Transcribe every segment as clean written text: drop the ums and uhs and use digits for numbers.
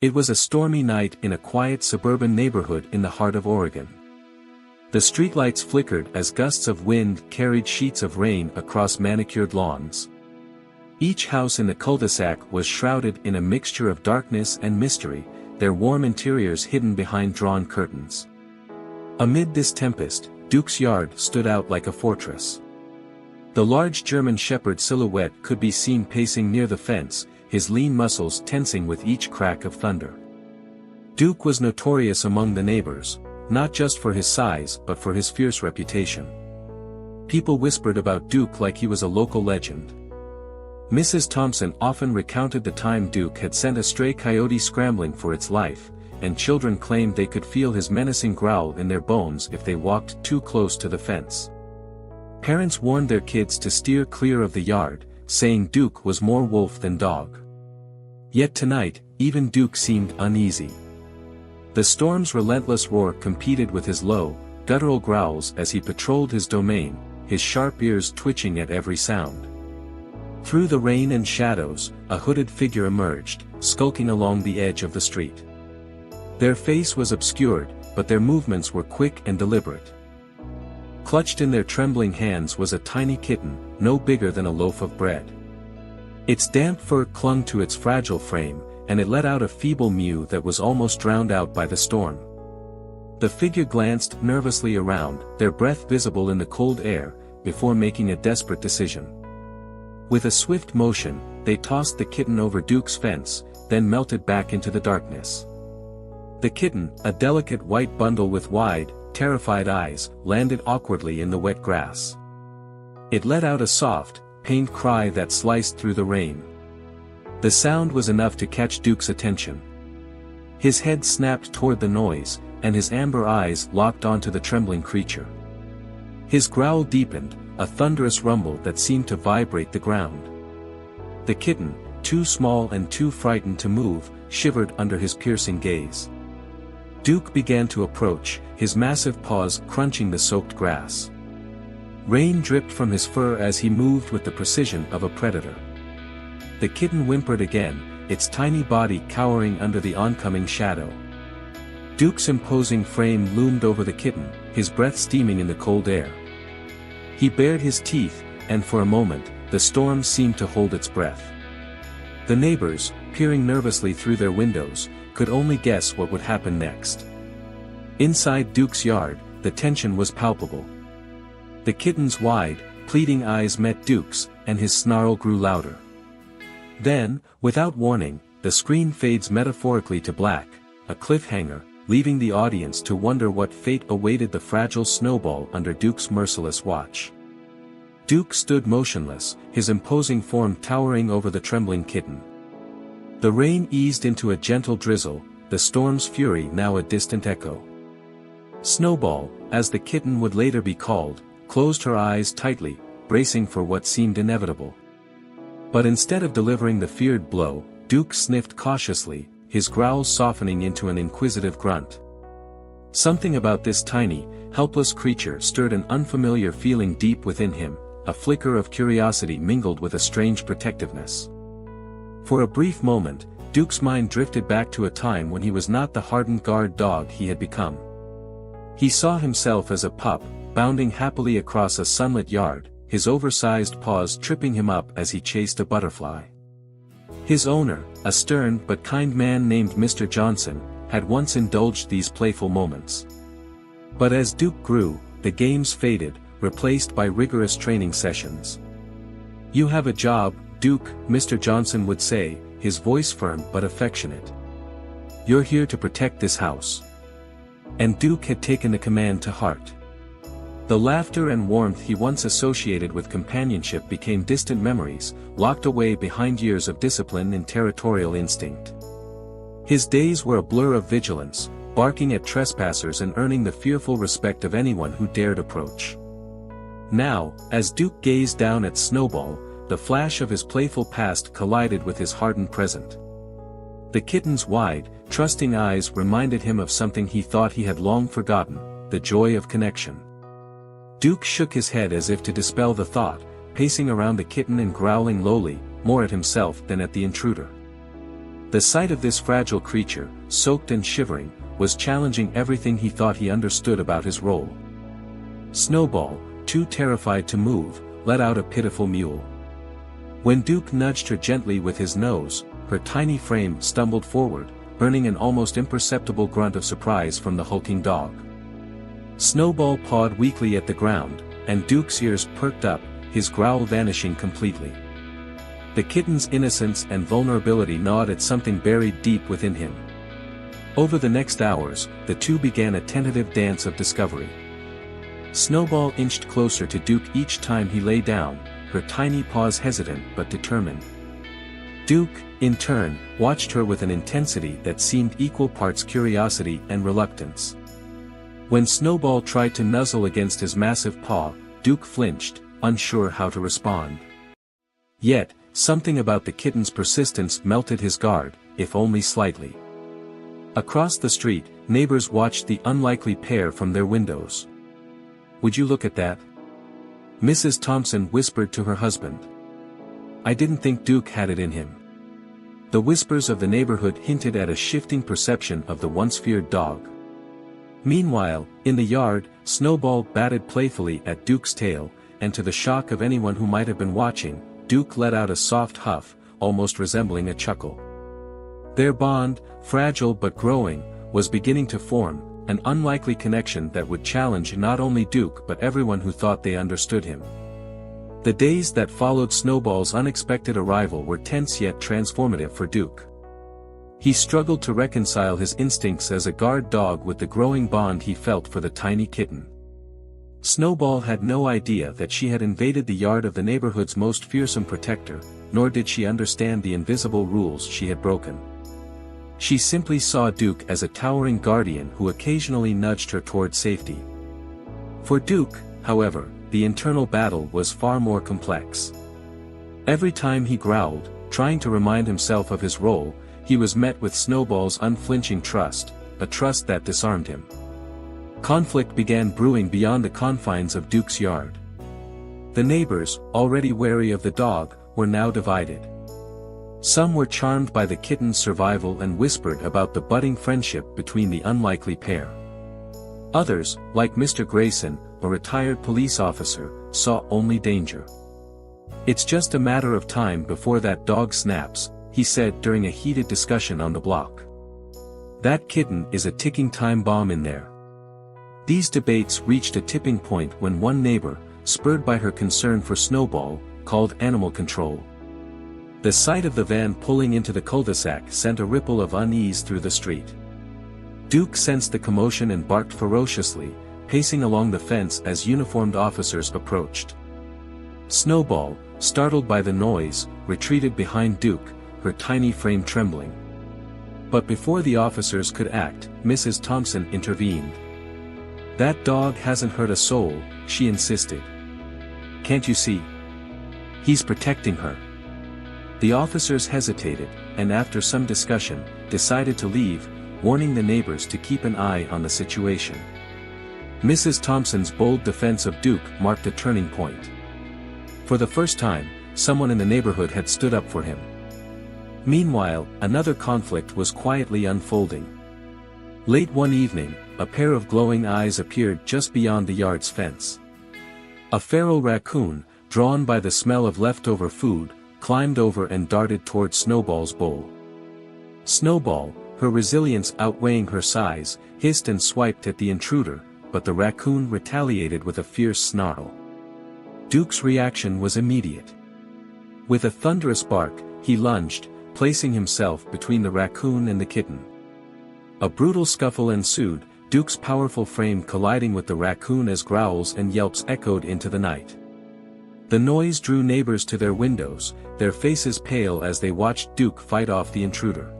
It was a stormy night in a quiet suburban neighborhood in the heart of Oregon. The streetlights flickered as gusts of wind carried sheets of rain across manicured lawns. Each house in the cul-de-sac was shrouded in a mixture of darkness and mystery, their warm interiors hidden behind drawn curtains. Amid this tempest, Duke's yard stood out like a fortress. The large German shepherd silhouette could be seen pacing near the fence, his lean muscles tensing with each crack of thunder. Duke was notorious among the neighbors, not just for his size but for his fierce reputation. People whispered about Duke like he was a local legend. Mrs. Thompson often recounted the time Duke had sent a stray coyote scrambling for its life, and children claimed they could feel his menacing growl in their bones if they walked too close to the fence. Parents warned their kids to steer clear of the yard, saying Duke was more wolf than dog. Yet tonight, even Duke seemed uneasy. The storm's relentless roar competed with his low, guttural growls as he patrolled his domain, his sharp ears twitching at every sound. Through the rain and shadows, a hooded figure emerged, skulking along the edge of the street. Their face was obscured, but their movements were quick and deliberate. Clutched in their trembling hands was a tiny kitten, no bigger than a loaf of bread. Its damp fur clung to its fragile frame, and it let out a feeble mew that was almost drowned out by the storm. The figure glanced nervously around, their breath visible in the cold air, before making a desperate decision. With a swift motion, they tossed the kitten over Duke's fence, then melted back into the darkness. The kitten, a delicate white bundle with wide, terrified eyes, landed awkwardly in the wet grass. It let out a soft, pained cry that sliced through the rain. The sound was enough to catch Duke's attention. His head snapped toward the noise, and his amber eyes locked onto the trembling creature. His growl deepened, a thunderous rumble that seemed to vibrate the ground. The kitten, too small and too frightened to move, shivered under his piercing gaze. Duke began to approach, his massive paws crunching the soaked grass. Rain dripped from his fur as he moved with the precision of a predator. The kitten whimpered again, its tiny body cowering under the oncoming shadow. Duke's imposing frame loomed over the kitten, his breath steaming in the cold air. He bared his teeth, and for a moment, the storm seemed to hold its breath. The neighbors, peering nervously through their windows, could only guess what would happen next. Inside Duke's yard, the tension was palpable. The kitten's wide, pleading eyes met Duke's, and his snarl grew louder. Then, without warning, the screen fades metaphorically to black, a cliffhanger, leaving the audience to wonder what fate awaited the fragile snowball under Duke's merciless watch. Duke stood motionless, his imposing form towering over the trembling kitten. The rain eased into a gentle drizzle, the storm's fury now a distant echo. Snowball, as the kitten would later be called, closed her eyes tightly, bracing for what seemed inevitable. But instead of delivering the feared blow, Duke sniffed cautiously, his growls softening into an inquisitive grunt. Something about this tiny, helpless creature stirred an unfamiliar feeling deep within him, a flicker of curiosity mingled with a strange protectiveness. For a brief moment, Duke's mind drifted back to a time when he was not the hardened guard dog he had become. He saw himself as a pup, bounding happily across a sunlit yard, his oversized paws tripping him up as he chased a butterfly. His owner, a stern but kind man named Mr. Johnson, had once indulged these playful moments. But as Duke grew, the games faded, replaced by rigorous training sessions. "You have a job, Duke," Mr. Johnson would say, his voice firm but affectionate. "You're here to protect this house." And Duke had taken the command to heart. The laughter and warmth he once associated with companionship became distant memories, locked away behind years of discipline and territorial instinct. His days were a blur of vigilance, barking at trespassers and earning the fearful respect of anyone who dared approach. Now, as Duke gazed down at Snowball, the flash of his playful past collided with his hardened present. The kitten's wide, trusting eyes reminded him of something he thought he had long forgotten, the joy of connection. Duke shook his head as if to dispel the thought, pacing around the kitten and growling lowly, more at himself than at the intruder. The sight of this fragile creature, soaked and shivering, was challenging everything he thought he understood about his role. Snowball, too terrified to move, let out a pitiful mewl. When Duke nudged her gently with his nose, her tiny frame stumbled forward, earning an almost imperceptible grunt of surprise from the hulking dog. Snowball pawed weakly at the ground, and Duke's ears perked up, his growl vanishing completely. The kitten's innocence and vulnerability gnawed at something buried deep within him. Over the next hours, the two began a tentative dance of discovery. Snowball inched closer to Duke each time he lay down, her tiny paws hesitant but determined. Duke, in turn, watched her with an intensity that seemed equal parts curiosity and reluctance. When Snowball tried to nuzzle against his massive paw, Duke flinched, unsure how to respond. Yet, something about the kitten's persistence melted his guard, if only slightly. Across the street, neighbors watched the unlikely pair from their windows. "Would you look at that?" Mrs. Thompson whispered to her husband. "I didn't think Duke had it in him." The whispers of the neighborhood hinted at a shifting perception of the once feared dog. Meanwhile, in the yard, Snowball batted playfully at Duke's tail, and to the shock of anyone who might have been watching, Duke let out a soft huff, almost resembling a chuckle. Their bond, fragile but growing, was beginning to form, an unlikely connection that would challenge not only Duke but everyone who thought they understood him. The days that followed Snowball's unexpected arrival were tense yet transformative for Duke. He struggled to reconcile his instincts as a guard dog with the growing bond he felt for the tiny kitten. Snowball had no idea that she had invaded the yard of the neighborhood's most fearsome protector, nor did she understand the invisible rules she had broken. She simply saw Duke as a towering guardian who occasionally nudged her toward safety. For Duke, however, the internal battle was far more complex. Every time he growled, trying to remind himself of his role, he was met with Snowball's unflinching trust, a trust that disarmed him. Conflict began brewing beyond the confines of Duke's yard. The neighbors, already wary of the dog, were now divided. Some were charmed by the kitten's survival and whispered about the budding friendship between the unlikely pair. Others, like Mr. Grayson, a retired police officer, saw only danger. "It's just a matter of time before that dog snaps," he said during a heated discussion on the block. "That kitten is a ticking time bomb in there." These debates reached a tipping point when one neighbor, spurred by her concern for Snowball, called animal control. The sight of the van pulling into the cul-de-sac sent a ripple of unease through the street. Duke sensed the commotion and barked ferociously, pacing along the fence as uniformed officers approached. Snowball, startled by the noise, retreated behind Duke, her tiny frame trembling. But before the officers could act, Mrs. Thompson intervened. "That dog hasn't hurt a soul," she insisted. "Can't you see? He's protecting her." The officers hesitated, and after some discussion, decided to leave, warning the neighbors to keep an eye on the situation. Mrs. Thompson's bold defense of Duke marked a turning point. For the first time, someone in the neighborhood had stood up for him. Meanwhile, another conflict was quietly unfolding. Late one evening, a pair of glowing eyes appeared just beyond the yard's fence. A feral raccoon, drawn by the smell of leftover food, climbed over and darted toward Snowball's bowl. Snowball, her resilience outweighing her size, hissed and swiped at the intruder, but the raccoon retaliated with a fierce snarl. Duke's reaction was immediate. With a thunderous bark, he lunged, placing himself between the raccoon and the kitten. A brutal scuffle ensued, Duke's powerful frame colliding with the raccoon as growls and yelps echoed into the night. The noise drew neighbors to their windows, their faces pale as they watched Duke fight off the intruder.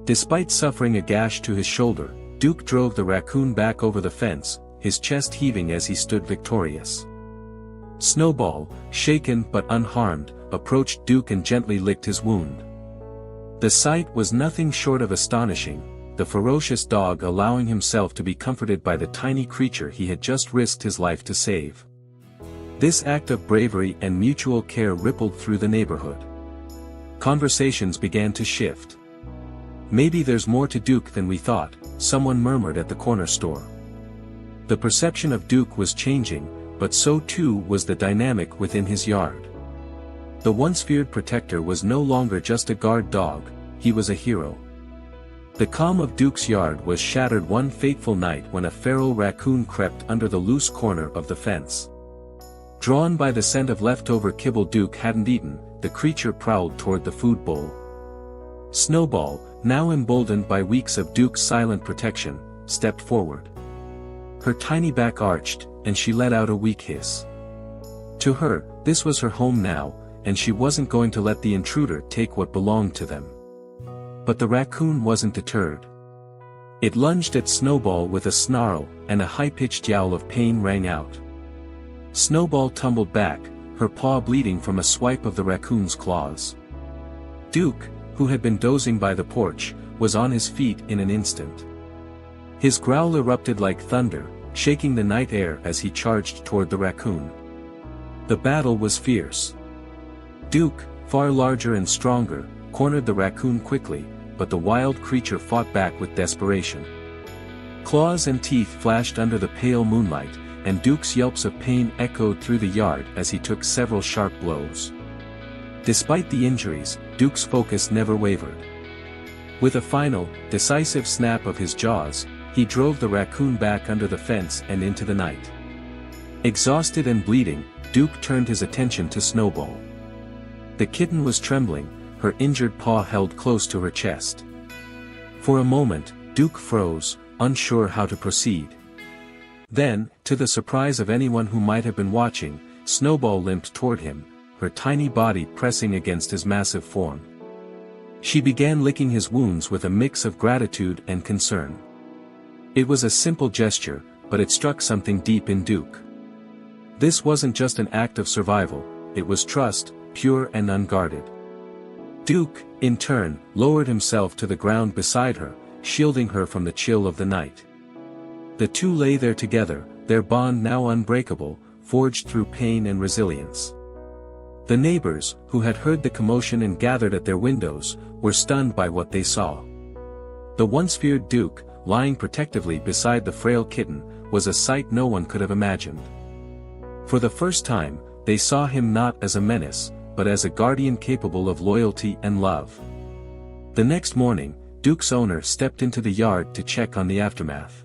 Despite suffering a gash to his shoulder, Duke drove the raccoon back over the fence, his chest heaving as he stood victorious. Snowball, shaken but unharmed, approached Duke and gently licked his wound. The sight was nothing short of astonishing, the ferocious dog allowing himself to be comforted by the tiny creature he had just risked his life to save. This act of bravery and mutual care rippled through the neighborhood. Conversations began to shift. "Maybe there's more to Duke than we thought," someone murmured at the corner store. The perception of Duke was changing, but so too was the dynamic within his yard. The once feared protector was no longer just a guard dog, he was a hero. The calm of Duke's yard was shattered one fateful night when a feral raccoon crept under the loose corner of the fence. Drawn by the scent of leftover kibble Duke hadn't eaten, the creature prowled toward the food bowl. Snowball, now emboldened by weeks of Duke's silent protection, stepped forward. Her tiny back arched, and she let out a weak hiss. To her, this was her home now, and she wasn't going to let the intruder take what belonged to them. But the raccoon wasn't deterred. It lunged at Snowball with a snarl, and a high-pitched yowl of pain rang out. Snowball tumbled back, her paw bleeding from a swipe of the raccoon's claws. Duke, who had been dozing by the porch, was on his feet in an instant. His growl erupted like thunder, shaking the night air as he charged toward the raccoon. The battle was fierce. Duke, far larger and stronger, cornered the raccoon quickly, but the wild creature fought back with desperation. Claws and teeth flashed under the pale moonlight, and Duke's yelps of pain echoed through the yard as he took several sharp blows. Despite the injuries, Duke's focus never wavered. With a final, decisive snap of his jaws, he drove the raccoon back under the fence and into the night. Exhausted and bleeding, Duke turned his attention to Snowball. The kitten was trembling, her injured paw held close to her chest. For a moment, Duke froze, unsure how to proceed. Then, to the surprise of anyone who might have been watching, Snowball limped toward him, her tiny body pressing against his massive form. She began licking his wounds with a mix of gratitude and concern. It was a simple gesture, but it struck something deep in Duke. This wasn't just an act of survival, it was trust, pure and unguarded. Duke, in turn, lowered himself to the ground beside her, shielding her from the chill of the night. The two lay there together, their bond now unbreakable, forged through pain and resilience. The neighbors, who had heard the commotion and gathered at their windows, were stunned by what they saw. The once feared Duke, lying protectively beside the frail kitten, was a sight no one could have imagined. For the first time, they saw him not as a menace, but as a guardian capable of loyalty and love. The next morning, Duke's owner stepped into the yard to check on the aftermath.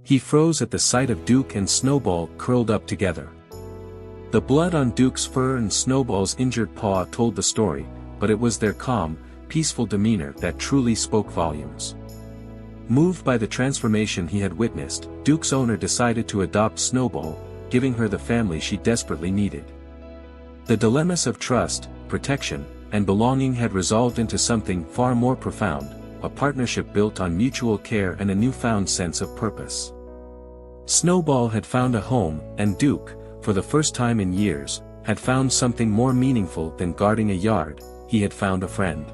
He froze at the sight of Duke and Snowball curled up together. The blood on Duke's fur and Snowball's injured paw told the story, but it was their calm, peaceful demeanor that truly spoke volumes. Moved by the transformation he had witnessed, Duke's owner decided to adopt Snowball, giving her the family she desperately needed. The dilemmas of trust, protection, and belonging had resolved into something far more profound, a partnership built on mutual care and a newfound sense of purpose. Snowball had found a home, and Duke, for the first time in years, had found something more meaningful than guarding a yard, he had found a friend.